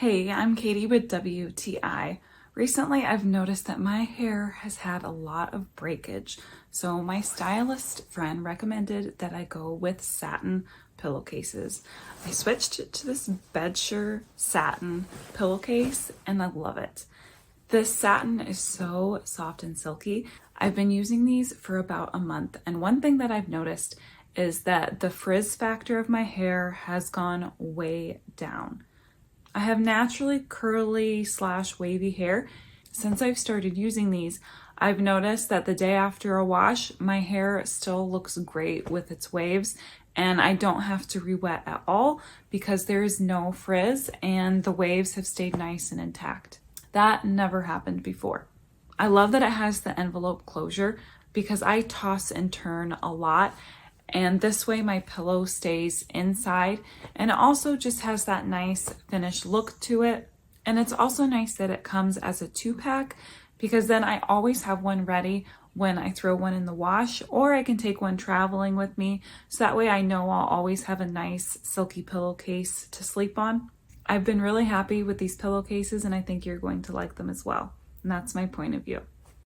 Hey, I'm Katie with WTI. Recently, I've noticed that my hair has had a lot of breakage, so my stylist friend recommended that I go with satin pillowcases. I switched to this Bedsure Satin Pillowcase and I love it. This satin is so soft and silky. I've been using these for about a month, and one thing that I've noticed is that the frizz factor of my hair has gone way down. I have naturally curly / wavy hair. Since I've started using these, I've noticed that the day after a wash, my hair still looks great with its waves, and I don't have to re-wet at all because there is no frizz and the waves have stayed nice and intact. That never happened before. I love that it has the envelope closure because I toss and turn a lot, and this way my pillow stays inside, and it also just has that nice finished look to it. And it's also nice that it comes as a 2-pack because then I always have one ready when I throw one in the wash, or I can take one traveling with me, so that way I know I'll always have a nice silky pillowcase to sleep on. I've been really happy with these pillowcases and I think you're going to like them as well. And that's my point of view.